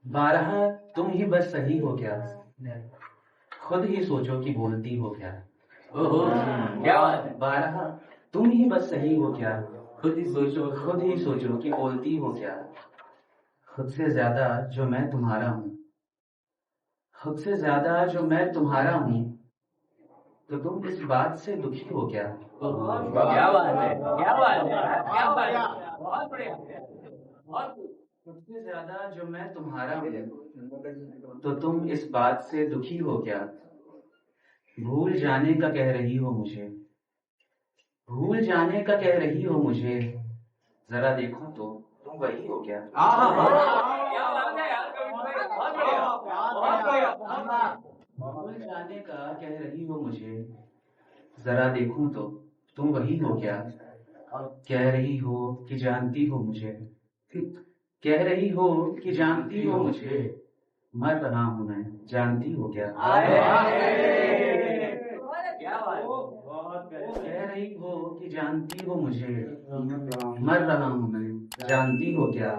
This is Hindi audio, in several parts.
बारहा तुम ही बस सही हो क्या, खुद ही सोचो कि बोलती हो क्या। ओहो, क्या बात है। बारहा तुम ही बस सही हो क्या, खुद ही सोचो कि बोलती हो क्या। खुद से ज्यादा जो मैं तुम्हारा हूँ, खुद से ज्यादा जो मैं तुम्हारा हूँ, तो तुम इस बात से दुखी हो क्या। क्या बात है, क्या बात है, क्या बात है, बहुत बढ़िया, बहुत खुद से ज्यादा जो मैं तुम्हारा हूँ, तो तुम इस बात से दुखी हो क्या। भूल जाने का कह रही हो मुझे, भूल जाने का कह रही हो मुझे, जरा देखो तो तुम वही हो क्या। क्या बात है यार, कविता भाई, बहुत बढ़िया, बहुत बढ़िया। भूल जाने का कह रही हो मुझे, जरा देखूं तो तुम वही हो क्या। कह रही हो कि जानती हो मुझे, कह रही हो कि जानती हो मुझे, मर रहा हूं मैं, जानती हो क्या। क्या बात, कह रही हो कि जानती हो मुझे, मर रहा हूं मैं, जानती हो क्या।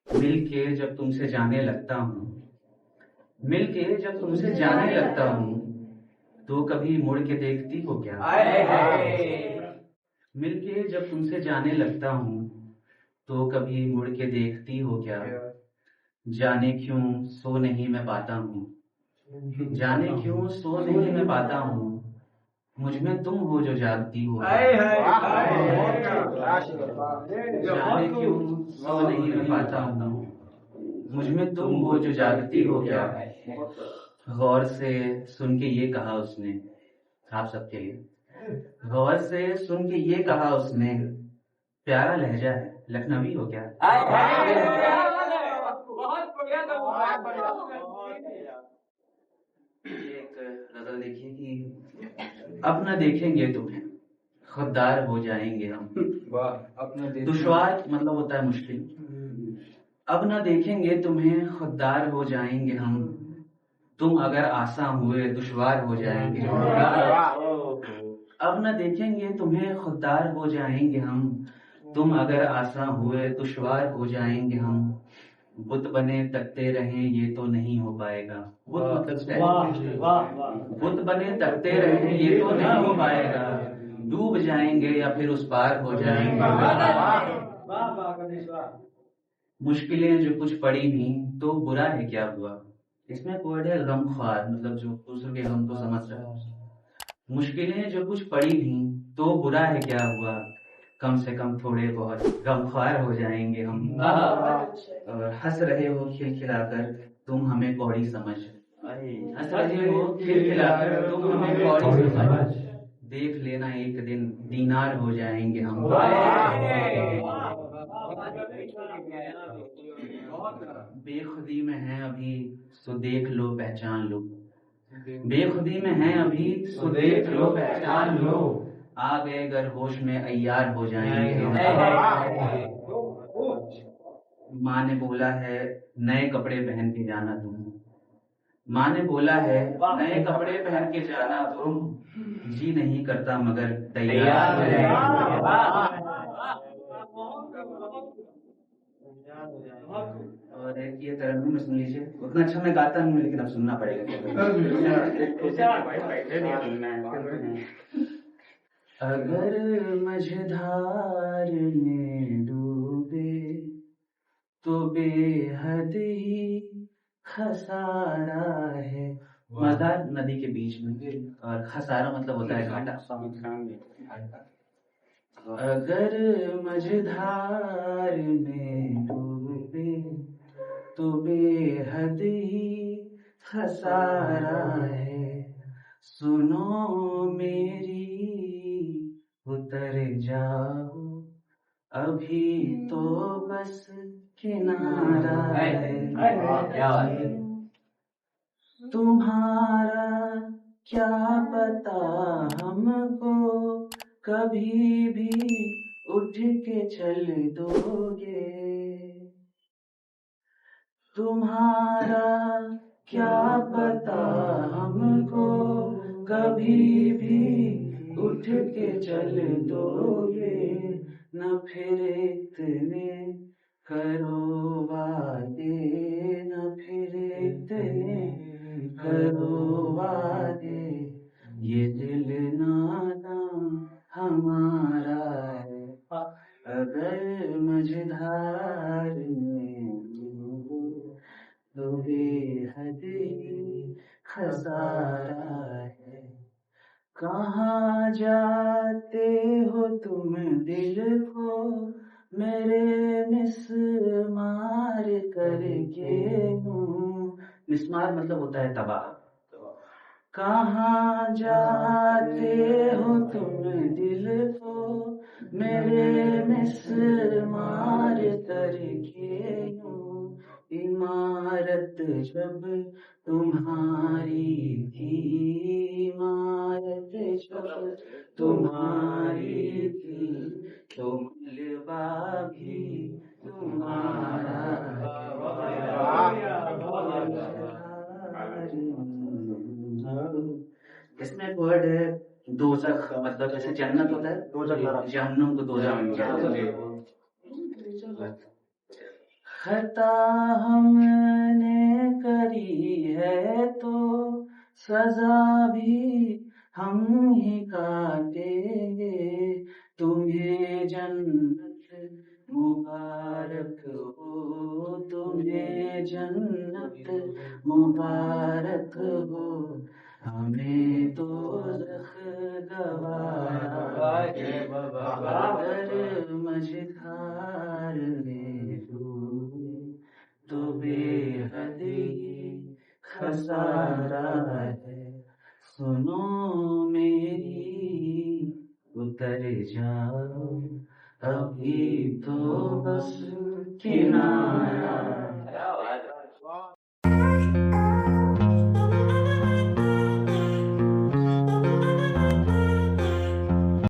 मिलके जब तुमसे जाने लगता हूँ, मिलके जब तुमसे जाने लगता हूँ, तो कभी मुड़ के देखती हो क्या। मिलके जब तुमसे जाने लगता हूँ, तो कभी मुड़ के देखती हो क्या। जाने क्यों सो नहीं मैं पाता हूँ, जाने क्यों सो नहीं मैं पाता हूँ, मुझ में तुम हो जो जागती हो। जाने क्यों सो नहीं मैं पाता हूँ, मुझ में तुम हो जो जागती हो क्या। गौर से सुन के ये कहा उसने, आप सबके लिए। गौर से सुन के ये कहा उसने, प्यारा लहजा है, लखनवी हो क्या। बहुत बढ़िया, बहुत बढ़िया। एक गजल देखिए कि अब न देखेंगे तुम्हें, खुददार हो जाएंगे हम। दुश्वार मतलब होता है मुश्किल। अब न देखेंगे तुम्हें, खुददार हो जाएंगे हम, तुम अगर आसान हुए दुश्वार हो जाएंगे। अब न देखेंगे तुम्हें, खुददार हो जाएंगे हम, तुम अगर आसान हुए दुश्वार हो जाएंगे हम। बुत बने तकते रहें ये तो नहीं हो पाएगा। बुत मतलब बुत बने तकते रहें ये तो नहीं हो पाएगा। डूब जाएंगे या फिर उस पार हो जाएंगे। मुश्किलें जो कुछ पड़ी थी तो बुरा है क्या हुआ। इसमें कोड है गमख्वार, मतलब जो दूसरों के गम को समझ रहा है। मुश्किलें जो कुछ पड़ी थी तो बुरा है क्या हुआ, कम से कम थोड़े बहुत गमख्वार हो जाएंगे हम। और हंस रहे हो खिलखिलाकर तुम हमें कौड़ी समझ, हंस रहे हो खिलखिलाकर तुम हमें कौड़ी समझ, देख लेना एक दिन दीनार हो जाएंगे हम। बेखुदी में है अभी सो देख लो पहचान लो, बेखुदी में है अभी सो देख लो पहचान लो, आ गए अगर होश में अय्यार हो जाएंगे हम। माँ ने बोला है नए कपड़े पहन के जाना तुम, माँ ने बोला है नए कपड़े पहन के जाना तुम, जी नहीं करता मगर तैयार हो जाएंगे। और एक ये तरन्नुम में सुन लीजिए, उतना अच्छा मैं गाता नहीं हूँ लेकिन अब सुनना पड़ेगा। अगर मझधार में डूबे तो बेहद ही खसारा है। मझधार नदी के बीच में, और खसारा मतलब होता है घाटा। अगर मझधार में डूबे तो बेहद ही खसारा है। सुनो मेरी उतर जाओ, अभी तो बस किनारा है। तुम्हारा क्या पता हमको कभी भी उठ के चल दोगे। तुम्हारा क्या पता हमको कभी भी उठ के चल दोगे। न फिर इतने करो वादे न फिर इतने, करो वादे, ये दिल नादां हमारा है। अगर मझधार में डूबो तो बेहद ही खसारा है। कहाँ जाते हो तुम दिल को मेरे मिसमार करके हूँ। मिसमार मतलब होता है तबाह। कहाँ जाते हो तुम दिल को मेरे मिसमार करके हूँ। इमारत जब तुम्हारी थी, इमारत जब तुम्हारी थी, तो मलबा भी तुम्हारा है। इसमें एक वर्ड है दोज़ख, मतलब जैसे जन्नत होता है जहन्नुम को दोज़ख। खता हमने करी है तो सजा भी हम ही काटेंगे। तुम्हें जन्नत मुबारक हो, तुम्हें जन्नत मुबारक हो, हमें दोज़ख गवारा है। अगर मझधार में डूबे तो बेहद ही खसारा है। सुनो मेरी उतर जाओ अभी तो बस किनारा